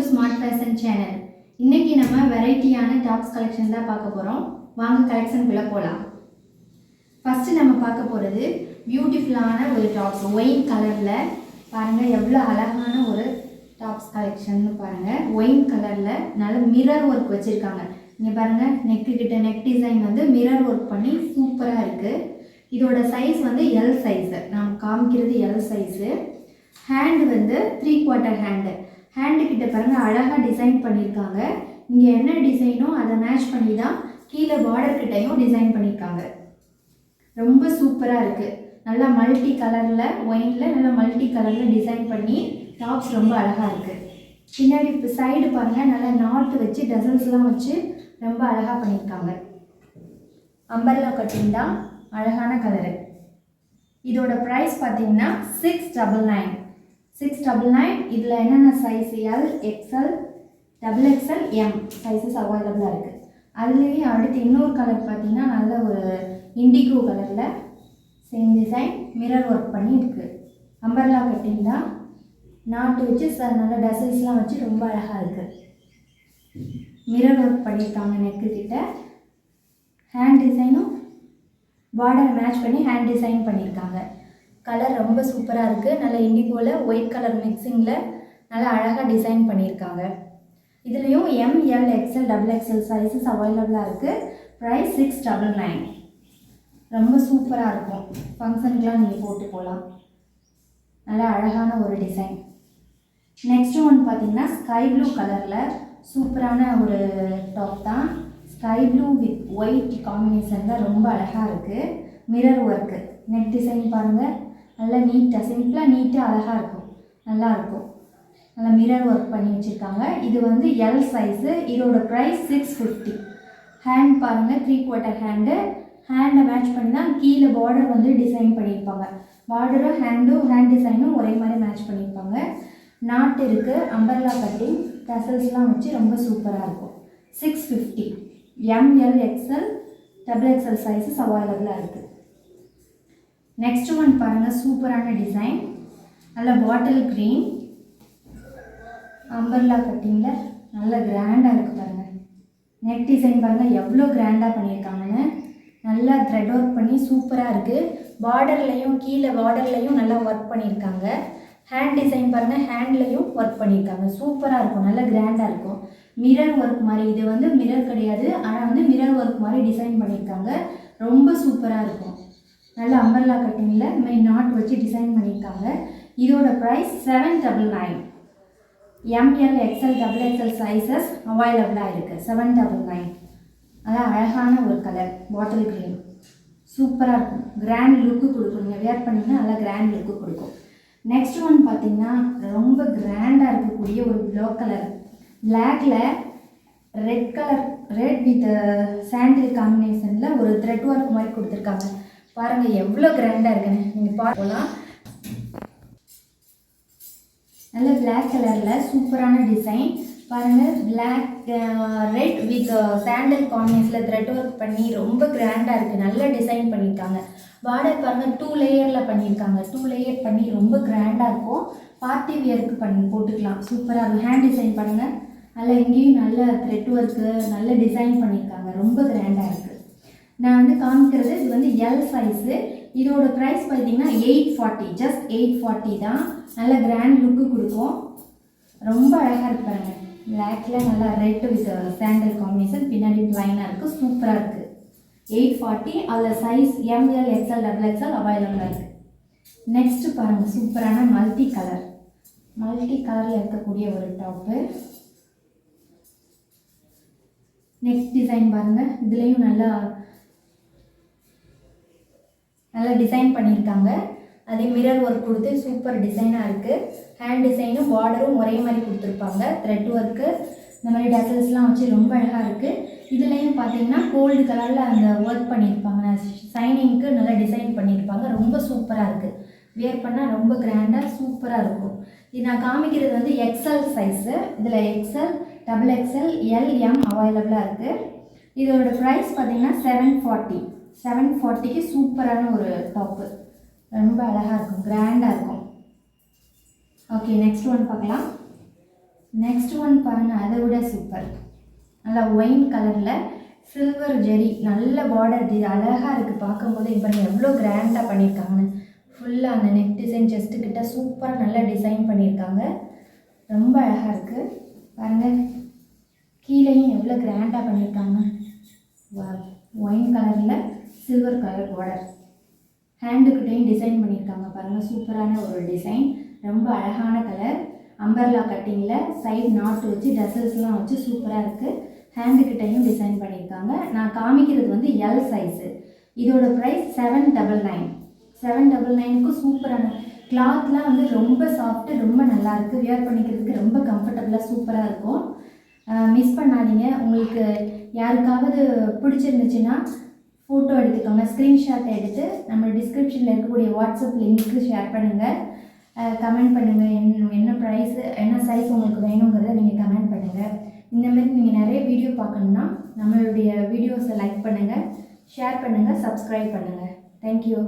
Smart fashion channel. இன்னைக்கு நம்ம வெரைட்டியான டாப்ஸ் கலெக்ஷன் தான் பார்க்க போகிறோம். வாங்க கலெக்ஷனுக்குள்ளே போகலாம். ஃபஸ்ட்டு நம்ம பார்க்க போகிறது பியூட்டிஃபுல்லான ஒரு டாப்ஸ் ஒயின் கலரில். பாருங்கள் எவ்வளோ அழகான ஒரு டாப்ஸ் கலெக்ஷன்னு பாருங்கள். ஒயின் கலரில் நல்ல மிரர் ஒர்க் வச்சுருக்காங்க. இங்கே பாருங்கள், நெக்கு கிட்ட நெக் டிசைன் வந்து மிரர் ஒர்க் பண்ணி சூப்பராக இருக்குது. இதோட சைஸ் வந்து எல் சைஸு, நான் காமிக்கிறது எல் சைஸு. ஹேண்டு வந்து 3/4 ஹேண்டு. ஹேண்டு கிட்ட பாருங்கள் அழகாக டிசைன் பண்ணியிருக்காங்க. இங்கே என்ன டிசைனோ அதை மேட்ச் பண்ணி தான் கீழே பார்டர் கிட்டையும் டிசைன் பண்ணியிருக்காங்க. ரொம்ப சூப்பராக இருக்குது. நல்லா மல்டி கலரில் ஒயினில் நல்லா மல்டி கலரில் டிசைன் பண்ணி டாப்ஸ் ரொம்ப அழகாக இருக்குது. பின்னாடி இப்போ சைடு பாருங்கள், நல்லா நாட்டு வச்சு டசல்ஸ்லாம் வச்சு ரொம்ப அழகாக பண்ணியிருக்காங்க. அம்பர்லா கட்டிங் தான், அழகான கலரு. இதோட ப்ரைஸ் பார்த்தீங்கன்னா 699. 699. இதில் என்னென்ன size L, XL, XXL, M sizes அவைலபிளாக இருக்குது. அதுலேயே அடுத்து இன்னொரு கலர் பார்த்தீங்கன்னா நல்ல ஒரு இண்டிகோ கலரில் சேம் டிசைன் மிரர் ஒர்க் பண்ணி இருக்குது. அம்பர்லா கட்டிங் தான், நாட்டு வச்சு நல்ல டசல்ஸ்லாம் வச்சு ரொம்ப அழகாக இருக்குது. மிரர் ஒர்க் பண்ணியிருக்காங்க நெக்கு கிட்ட. ஹேண்ட் டிசைனும் பார்டர் மேட்ச் பண்ணி ஹேண்ட் டிசைன் பண்ணியிருக்காங்க. கலர் ரொம்ப சூப்பராக இருக்குது. நல்ல இண்டிகோவில் ஒயிட் கலர் மிக்சிங்கில் நல்லா அழகாக டிசைன் பண்ணியிருக்காங்க. இதுலேயும் M, L, XL, XXL sizes அவைலபிளாக இருக்குது. ப்ரைஸ் 699. ரொம்ப சூப்பராக இருக்கும். ஃபங்க்ஷனுக்கெலாம் நீங்கள் போட்டு போகலாம். நல்லா அழகான ஒரு டிசைன். நெக்ஸ்ட்டு ஒன்று பார்த்தீங்கன்னா ஸ்கை ப்ளூ கலரில் சூப்பரான ஒரு டாப் தான். ஸ்கை ப்ளூ வித் ஒயிட் காம்பினேஷனில் ரொம்ப அழகாக இருக்குது. மிரர் ஒர்க்கு நெக் டிசைன் பாருங்கள், நல்லா நீட்டாக சிம்பிளாக நீட்டாக அழகாக இருக்கும். நல்லாயிருக்கும். நல்லா மிரர் ஒர்க் பண்ணி வச்சுருக்காங்க. இது வந்து எல் சைஸு. இதோட ப்ரைஸ் 650. ஹேண்ட் பாருங்கள், 3/4 ஹேண்டு. ஹேண்டை மேட்ச் பண்ணி தான் கீழே பார்டர் வந்து டிசைன் பண்ணியிருப்பாங்க. பார்டரும் ஹேண்ட் டிசைனும் ஒரே மாதிரி மேட்ச் பண்ணியிருப்பாங்க. நாட்டு இருக்குது, அம்பர்லா கட்டிங், டசல்ஸ்லாம் வச்சு ரொம்ப சூப்பராக இருக்கும். 650. M, L, XL, XXL sizes அவைலபிளாக இருக்குது. நெக்ஸ்ட் ஒன் பாருங்கள், சூப்பரான டிசைன். நல்ல பாட்டில் க்ரீன் அம்பர்லா கட்டிங்கில் நல்ல கிராண்டாக இருக்குது பாருங்கள். நெக் டிசைன் பாருங்கள் எவ்வளோ கிராண்டாக பண்ணியிருக்காங்கன்னு. நல்லா த்ரெட் ஒர்க் பண்ணி சூப்பராக இருக்குது. பார்டர்லையும் கீழே பார்டர்லையும் நல்லா ஒர்க் பண்ணியிருக்காங்க. ஹேண்ட் டிசைன் பாருங்கள், ஹேண்ட்லேயும் ஒர்க் பண்ணியிருக்காங்க. சூப்பராக இருக்கும், நல்லா கிராண்டாக இருக்கும். மிரர் ஒர்க் மாதிரி, இது வந்து மிரர் கிடையாது, ஆனால் வந்து மிரர் ஒர்க் மாதிரி டிசைன் பண்ணியிருக்காங்க. ரொம்ப சூப்பராக இருக்கும். நல்ல அம்பர்லா கட்டிங்கில் நாட் வச்சு டிசைன் பண்ணியிருக்காங்க. இதோட price 799. M, L, XL, XXL sizes அவைலபிளாக இருக்குது. 799. அதான் அழகான ஒரு கலர் பாட்டில் க்ரீன். சூப்பராக இருக்கும். கிராண்ட் லுக்கு கொடுக்கும். நீங்கள் வேர் பண்ணிங்கன்னா நல்லா கிராண்ட் லுக்கு கொடுக்கும். நெக்ஸ்ட் ஒன் பார்த்தீங்கன்னா ரொம்ப கிராண்டாக இருக்கக்கூடிய ஒரு ப்ளூ கலர். பிளாக்கில் ரெட் கலர், ரெட் வித் சாண்டில் காம்பினேஷனில் ஒரு த்ரெட் ஒர்க் மாதிரி கொடுத்துருக்காங்க. பாருங்கள் எவ்வளோ கிராண்டாக இருக்குன்னு நீங்கள் பார்க்கலாம். நல்ல பிளாக் கலரில் சூப்பரான டிசைன் பாருங்கள். பிளாக் ரெட் வித் சாண்டல் காம்பினேஷனில் த்ரெட் ஒர்க் பண்ணி ரொம்ப கிராண்டாக இருக்குது. நல்ல டிசைன் பண்ணியிருக்காங்க. பார்டர் பாருங்கள் 2 லேயரில் பண்ணியிருக்காங்க. 2 லேயர் பண்ணி ரொம்ப கிராண்டாக இருக்கும். பார்ட்டி வியருக்கு போட்டுக்கலாம். சூப்பராக இருக்கும். ஹேண்ட் டிசைன் பாருங்கள், நல்லா எங்கேயும் நல்ல த்ரெட் ஒர்க்கு நல்ல டிசைன் பண்ணியிருக்காங்க. ரொம்ப கிராண்டாக இருக்குது. நான் வந்து காமிக்கிறது இது வந்து எல் சைஸு. இதோட ப்ரைஸ் பார்த்தீங்கன்னா 840. ஜஸ்ட் 840 தான். நல்ல கிராண்ட் லுக்கு கொடுக்கும். ரொம்ப அழகாக இருக்கு பாருங்கள். பிளாக்கில் நல்லா ரெட் வித் சாண்டல் காம்பினேஷன், பின்னாடி ப்ளைனாக இருக்குது. சூப்பராக இருக்குது. 840. அதில் size M, L, XL, XXL அவைலபிளாக இருக்குது. நெக்ஸ்ட்டு பாருங்கள், சூப்பரான மல்டி கலரில் இருக்கக்கூடிய ஒரு டாப்பு. நெக்ஸ்ட் டிசைன் பாருங்கள், இதுலேயும் நல்லா டிசைன் பண்ணியிருக்காங்க. அதே மிரர் ஒர்க் கொடுத்து சூப்பர் டிசைனாக இருக்குது. ஹேண்ட் டிசைனும் பார்டரும் ஒரே மாதிரி கொடுத்துருப்பாங்க. த்ரெட் ஒர்க்கு இந்த மாதிரி டசல்ஸ்லாம் வச்சு ரொம்ப அழகாக இருக்குது. இதுலேயும் பார்த்தீங்கன்னா கோல்டு கலரில் அந்த ஒர்க் பண்ணியிருப்பாங்க. சைனிங்க்கு நல்லா டிசைன் பண்ணியிருப்பாங்க. ரொம்ப சூப்பராக இருக்குது. வேர் பண்ணால் ரொம்ப கிராண்டாக சூப்பராக இருக்கும். இது நான் காமிக்கிறது வந்து XL சைஸு. இதில் XL, XXL, L, M அவைலபிளாக இருக்குது. இதோட ப்ரைஸ் பார்த்தீங்கன்னா 740. 740க்கு சூப்பரான ஒரு டாப்பு. ரொம்ப அழகாக இருக்கும், கிராண்டாக இருக்கும். ஓகே, நெக்ஸ்ட் ஒன் பார்க்கலாம். நெக்ஸ்ட் ஒன் பாருங்கள், அதை விட சூப்பர். நல்லா ஒயின் கலரில் சில்வர் ஜெரி நல்ல பார்டர், இது அழகாக இருக்குது பார்க்கும்போது. இப்போ எவ்வளோ கிராண்டாக பண்ணியிருக்காங்கன்னு. ஃபுல்லாக அந்த நெக் டிசைன் செஸ்ட்டுக்கிட்ட சூப்பராக நல்லா டிசைன் பண்ணியிருக்காங்க. ரொம்ப அழகாக இருக்குது பாருங்கள். கீழேயும் எவ்வளோ கிராண்டாக பண்ணியிருக்காங்க. ஒயின் கலரில் சில்வர் கலர் பார்டர். ஹேண்டுக்கிட்டையும் டிசைன் பண்ணியிருக்காங்க பாருங்கள். சூப்பரான ஒரு டிசைன், ரொம்ப அழகான கலர். அம்பர்லா கட்டிங்கில் சைடு நாட்டு வச்சு டசல்ஸ்லாம் வச்சு சூப்பராக இருக்குது. ஹேண்டுக்கிட்டையும் டிசைன் பண்ணியிருக்காங்க. நான் காமிக்கிறது வந்து எல் சைஸு. இதோட ப்ரைஸ் 799. 799க்கு சூப்பரான கிளாத்லாம் வந்து ரொம்ப சாஃப்ட்டு, ரொம்ப நல்லாயிருக்கு. வியர் பண்ணிக்கிறதுக்கு ரொம்ப கம்ஃபர்டபுளாக சூப்பராக இருக்கும். மிஸ் பண்ணாதீங்க. உங்களுக்கு யாருக்காவது பிடிச்சிருந்துச்சுன்னா ஃபோட்டோ எடுத்துக்கோங்க, ஸ்க்ரீன்ஷாட் எடுத்து நம்ம டிஸ்கிரிப்ஷனில் இருக்கக்கூடிய வாட்ஸ்அப் லிங்க்கு ஷேர் பண்ணுங்கள். கமெண்ட் பண்ணுங்கள், என்ன ப்ரைஸு என்ன சைஸ் உங்களுக்கு வேணுங்கிறத நீங்கள் கமெண்ட் பண்ணுங்கள். இந்தமாரி நீங்கள் நிறைய வீடியோ பார்க்கணுன்னா நம்மளுடைய வீடியோஸை லைக் பண்ணுங்கள், ஷேர் பண்ணுங்கள், சப்ஸ்கிரைப் பண்ணுங்கள். தேங்க்யூ.